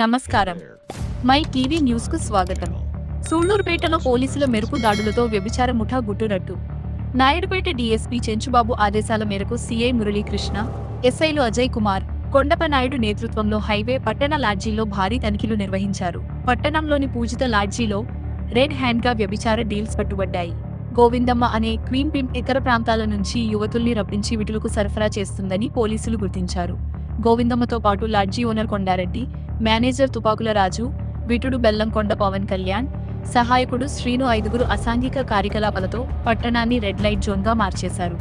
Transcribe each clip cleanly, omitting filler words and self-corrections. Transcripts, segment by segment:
నమస్కారం. My TV news కు స్వాగతం. సూళ్లూరుపేటలో పోలీసుల మెరుపు దాడులతో వ్యభిచార ముఠా గుట్టురట్టు. నాయుడుపేట డీఎస్పీ చెంచుబాబు ఆదేశాల మేరకు సీఐ మురళీకృష్ణ, ఎస్ఐలు అజయ్ కుమార్, కొండపనాయుడు నేతృత్వంలో హైవే పట్టణ లాడ్జీలో భారీ తనిఖీలు నిర్వహించారు. పట్టణంలోని పూజిత లాడ్జీలో రెడ్ హ్యాండ్గా వ్యభిచార డీల్స్ పట్టుబడ్డాయి. గోవిందమ్మ అనే క్వీన్ పింప్ ఇతర ప్రాంతాల నుంచి యువతుల్ని రప్పించి విటులకు సరఫరా చేస్తుందని పోలీసులు గుర్తించారు. గోవిందమ్మతో పాటు లాడ్జీ ఓనర్ కొండారెడ్డి, మేనేజర్ తుపాకుల రాజు, విటుడు బెల్లంకొండ పవన్ కళ్యాణ్, సహాయకుడు శ్రీను 5 అసాంఘిక కార్యకలాపాలతో పట్టణాన్ని రెడ్ లైట్ జోన్గా మార్చేశారు.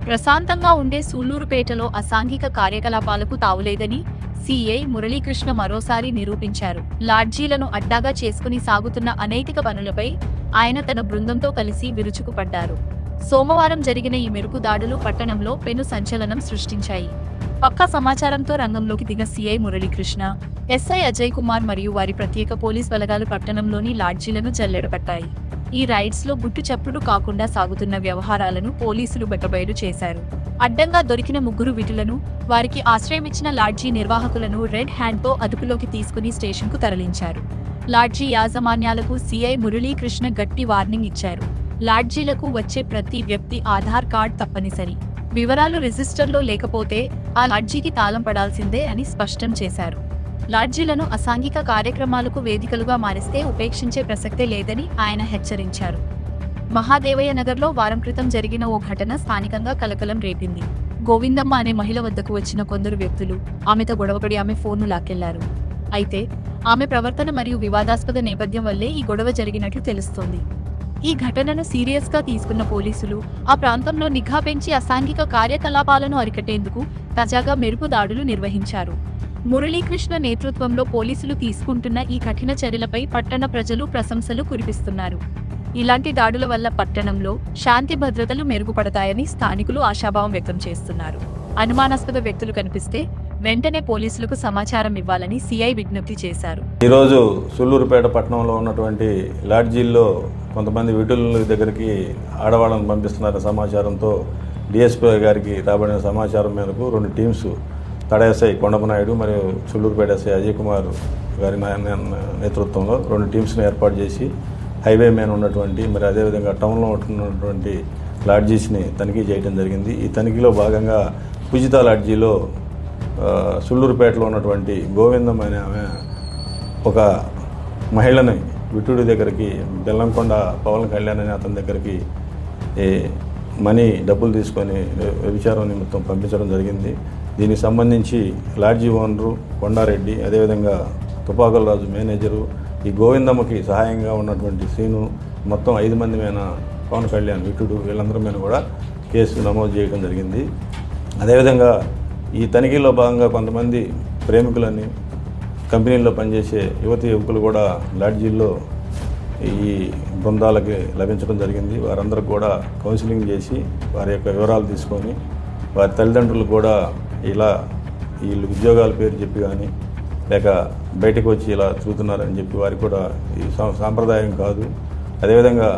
ప్రశాంతంగా ఉండే సూళ్లూరుపేటలో అసాంఘిక కార్యకలాపాలకు తావులేదని సీఐ మురళీకృష్ణ మరోసారి నిరూపించారు. లాడ్జీలను అడ్డాగా చేసుకుని సాగుతున్న అనైతిక పనులపై ఆయన తన బృందంతో కలిసి విరుచుకుపడ్డారు. సోమవారం జరిగిన ఈ మెరుపు దాడులు పట్టణంలో పెను సంచలనం సృష్టించాయి. పక్కా సమాచారంతో రంగంలోకి దిగిన సీఐ మురళీకృష్ణ, ఎస్ఐ అజయ్ కుమార్ మరియు వారి ప్రత్యేక పోలీస్ బలగాలు పట్టణంలోని లాడ్జీలను జల్లెడపట్టాయి. ఈ రైడ్స్ లో గుట్టు చప్పుడు కాకుండా సాగుతున్న వ్యవహారాలను పోలీసులు బట్టబయలు చేశారు. అడ్డంగా దొరికిన 3 విటులను, వారికి ఆశ్రయమిచ్చిన లాడ్జీ నిర్వాహకులను రెడ్ హ్యాండ్ తో అదుపులోకి తీసుకుని స్టేషన్ కు తరలించారు. లాడ్జీ యాజమాన్యాలకు సీఐ మురళీకృష్ణ గట్టి వార్నింగ్ ఇచ్చారు. లాడ్జీలకు వచ్చే ప్రతి వ్యక్తి ఆధార్ కార్డ్ తప్పనిసరి. వివరాలు రిజిస్టర్లో లేకపోతే ఆ లాడ్జీకి తాళం పడాల్సిందే అని స్పష్టం చేశారు. లాడ్జీలను అసాంఘిక కార్యక్రమాలకు వేదికలుగా మారిస్తే ఉపేక్షించే ప్రసక్తే లేదని ఆయన హెచ్చరించారు. మహాదేవయ్య నగర్లో వారం క్రితం జరిగిన ఓ ఘటన స్థానికంగా కలకలం రేపింది. గోవిందమ్మ అనే మహిళ వద్దకు వచ్చిన కొందరు వ్యక్తులు ఆమెతో గొడవపడి ఆమె ఫోన్ను లాక్కెళ్లారు. అయితే ఆమె ప్రవర్తన మరియు వివాదాస్పద నేపథ్యం వల్లే ఈ గొడవ జరిగినట్లు తెలుస్తోంది. ఈ ఘటనను సీరియస్ గా తీసుకున్న పోలీసులు ఆ ప్రాంతంలో నిఘా పెంచి అసాంఘిక కార్యకలాపాలను అరికట్టేందుకు తాజాగా మెరుపు దాడులు నిర్వహించారు. మురళీకృష్ణ నేతృత్వంలో పోలీసులు తీసుకుంటున్న ఈ కఠిన చర్యలపై పట్టణ ప్రజలు ప్రశంసలు కురిపిస్తున్నారు. ఇలాంటి దాడుల వల్ల పట్టణంలో శాంతి భద్రతలు మెరుగుపడతాయని స్థానికులు ఆశాభావం వ్యక్తం చేస్తున్నారు. అనుమానాస్పద వ్యక్తులు కనిపిస్తే వెంటనే పోలీసులకు సమాచారం ఇవ్వాలని సీఐ విజ్ఞప్తి చేశారు. ఈరోజు సూళ్లూరుపేట పట్టణంలో ఉన్నటువంటి లాడ్జీల్లో కొంతమంది విటుల దగ్గరికి ఆడవాళ్ళను పంపిస్తున్న సమాచారంతో డిఎస్పీ గారికి రాబడిన సమాచారం మేరకు 2 టీమ్స్ తడ ఎస్ఐ కొండపనాయుడు మరియు సూళ్లూరుపేట ఎస్ఐ అజయ్ కుమార్ గారి నేతృత్వంలో 2 టీమ్స్ని ఏర్పాటు చేసి హైవే మీద ఉన్నటువంటి మరి అదేవిధంగా టౌన్లో ఉన్నటువంటి లాడ్జీస్ని తనిఖీ చేయడం జరిగింది. ఈ తనిఖీలో భాగంగా పూజిత లాడ్జీలో సూళ్లూరుపేటలో ఉన్నటువంటి గోవిందం అనే ఆమె ఒక మహిళని విటుడి దగ్గరికి బెల్లంకొండ పవన్ కళ్యాణ్ అనే అతని దగ్గరికి డబ్బులు తీసుకొని వ్యభిచారం నిమిత్తం పంపించడం జరిగింది. దీనికి సంబంధించి లాడ్జీ ఓనరు కొండారెడ్డి, అదేవిధంగా తుపాకుల రాజు మేనేజరు, ఈ గోవిందమ్మకి సహాయంగా ఉన్నటువంటి శ్రీను, మొత్తం 5 మంది మీద పవన్ కళ్యాణ్ విటుడు వీళ్ళందరి మీద కూడా కేసు నమోదు చేయడం జరిగింది. అదేవిధంగా ఈ తనిఖీలో భాగంగా కొంతమంది ప్రేమికులని కంపెనీల్లో పనిచేసే యువకులు కూడా లాడ్జీల్లో ఈ బృందాలకి లభించడం జరిగింది. వారందరికి కూడా కౌన్సిలింగ్ చేసి వారి యొక్క వివరాలు తీసుకొని వారి తల్లిదండ్రులు కూడా ఇలా వీళ్ళు ఉద్యోగాల పేరు చెప్పి కానీ లేక బయటకు వచ్చి ఇలా తిరుగుతున్నారని చెప్పి వారికి కూడా ఈ సాంప్రదాయం కాదు, అదేవిధంగా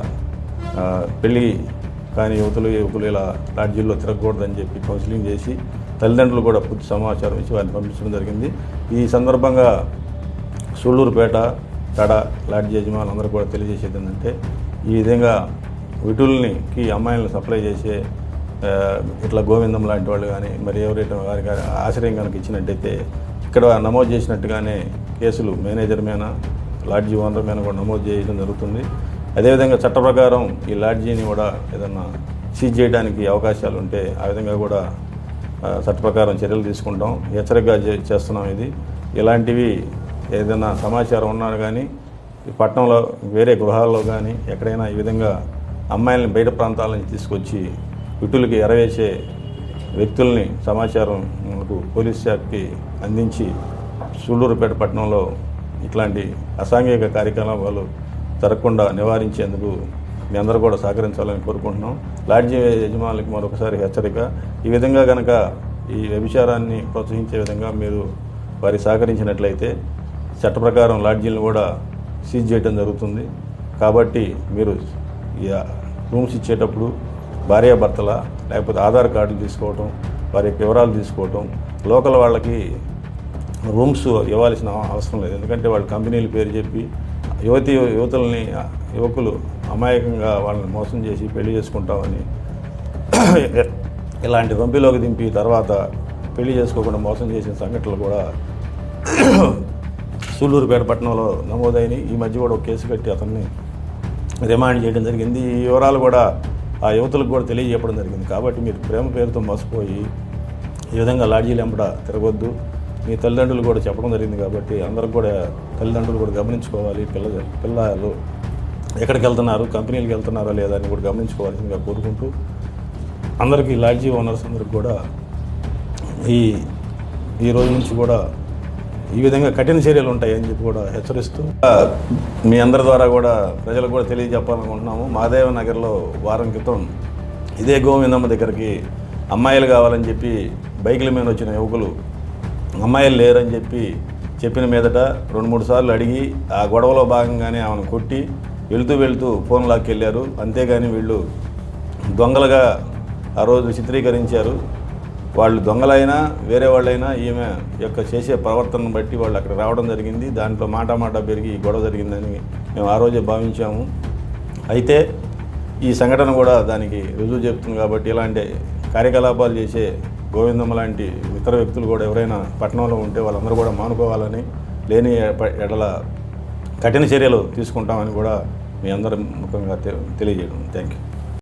పెళ్ళి కానీ యువకులు ఇలా లాడ్జీల్లో తిరగకూడదని చెప్పి కౌన్సిలింగ్ చేసి తల్లిదండ్రులు కూడా పూర్తి సమాచారం ఇచ్చి వారిని పంపించడం జరిగింది. ఈ సందర్భంగా సూళ్లూరుపేట తడ లాడ్జీ యజమానులు అందరూ కూడా తెలియజేసేది ఏంటంటే, ఈ విధంగా విటుల్నికి అమ్మాయిలను సప్లై చేసే ఇట్లా గోవిందం లాంటి వాళ్ళు కానీ మరి ఎవరైతే వారికి ఆశ్రయం కనుక ఇచ్చినట్టయితే ఇక్కడ నమోదు చేసినట్టుగానే కేసులు మేనేజర్ మీద లాడ్జీ ఓనర్ మీద కూడా నమోదు చేయడం జరుగుతుంది. అదేవిధంగా చట్ట ప్రకారం ఈ లాడ్జీని కూడా ఏదన్నా సీజ్ చేయడానికి అవకాశాలు ఉంటే ఆ విధంగా కూడా చట్ట ప్రకారం చర్యలు తీసుకుంటాం. హెచ్చరికగా చేస్తున్నాం. ఇలాంటివి ఏదైనా సమాచారం ఉన్నా కానీ ఈ పట్టణంలో వేరే గృహాల్లో కానీ ఎక్కడైనా ఈ విధంగా అమ్మాయిలని బయట ప్రాంతాల నుంచి తీసుకొచ్చి విటులకి ఎరవేసే వ్యక్తుల్ని సమాచారం మనకు పోలీస్ శాఖకి అందించి సూళ్లూరుపేట పట్టణంలో ఇట్లాంటి అసాంఘిక కార్యకలాపాలు జరగకుండా నివారించేందుకు మీ అందరూ కూడా సహకరించాలని కోరుకుంటున్నాం. లాడ్జీ యజమానులకి మరొకసారి హెచ్చరిక, ఈ విధంగా కనుక ఈ వ్యభిచారాన్ని ప్రోత్సహించే విధంగా మీరు వారికి సహకరించినట్లయితే చట్ట ప్రకారం లాడ్జీలను కూడా సీజ్ చేయడం జరుగుతుంది. కాబట్టి మీరు ఈ రూమ్స్ ఇచ్చేటప్పుడు భార్యాభర్తల లేకపోతే ఆధార్ కార్డులు తీసుకోవటం, వారి యొక్క వివరాలు తీసుకోవటం, లోకల్ వాళ్ళకి రూమ్స్ ఇవ్వాల్సిన అవసరం లేదు. ఎందుకంటే వాళ్ళు కంపెనీల పేరు చెప్పి యువతుల్ని యువకులు అమాయకంగా వాళ్ళని మోసం చేసి పెళ్లి చేసుకుంటామని ఇలాంటి పంపిలోకి దింపి తర్వాత పెళ్లి చేసుకోకుండా మోసం చేసిన సంఘటనలు కూడా సూళ్ళూరుపేట పట్టణంలో నమోదైనవి. ఈ మధ్య కూడా ఒక కేసు కట్టి అతన్ని రిమాండ్ చేయడం జరిగింది. ఈ వివరాలు కూడా ఆ యువతులకు కూడా తెలియజెప్పడం జరిగింది. కాబట్టి మీరు ప్రేమ పేరుతో మోసపోయి ఈ విధంగా లాడ్జీలు వెంబడ తిరగొద్దు. మీ తల్లిదండ్రులు కూడా చెప్పడం జరిగింది. కాబట్టి అందరికి కూడా తల్లిదండ్రులు కూడా గమనించుకోవాలి. పిల్లలు ఎక్కడికి వెళ్తున్నారు, కంపెనీలకు వెళ్తున్నారా లేదా అని కూడా గమనించుకోవాల్సిందిగా కోరుకుంటూ అందరికీ లాడ్జీ ఓనర్స్ అందరికి కూడా ఈ రోజు నుంచి కూడా ఈ విధంగా కఠిన చర్యలు ఉంటాయని చెప్పి కూడా హెచ్చరిస్తూ మీ అందరి ద్వారా కూడా ప్రజలకు కూడా తెలియజెప్పాలనుకుంటున్నాము. మహాదేవ నగర్లో వారం క్రితం ఇదే గోవిందమ్మ దగ్గరికి అమ్మాయిలు కావాలని చెప్పి బైకుల మీద వచ్చిన యువకులు అమ్మాయిలు లేరని చెప్పిన మీదట 2-3 సార్లు అడిగి ఆ గొడవలో భాగంగానే ఆమెను కొట్టి వెళ్తూ ఫోన్ లాక్కెళ్ళారు. అంతేగాని వీళ్ళు దొంగలుగా ఆ రోజు చిత్రీకరించారు. వాళ్ళు దొంగలైనా వేరే వాళ్ళైనా ఈమె యొక్క చేసే ప్రవర్తనను బట్టి వాళ్ళు అక్కడ రావడం జరిగింది. దాంట్లో మాట పెరిగి గొడవ జరిగిందని మేము ఆ రోజే భావించాము. అయితే ఈ సంఘటన కూడా దానికి రుజువు చెప్తుంది. కాబట్టి ఇలాంటి కార్యకలాపాలు చేసే గోవిందమ్మ లాంటి ఇతర వ్యక్తులు కూడా ఎవరైనా పట్టణంలో ఉంటే వాళ్ళందరూ కూడా మానుకోవాలని, లేని ఎడల కఠిన చర్యలు తీసుకుంటామని కూడా మీ అందరి ముఖంగా తెలియజేయడం. Thank you.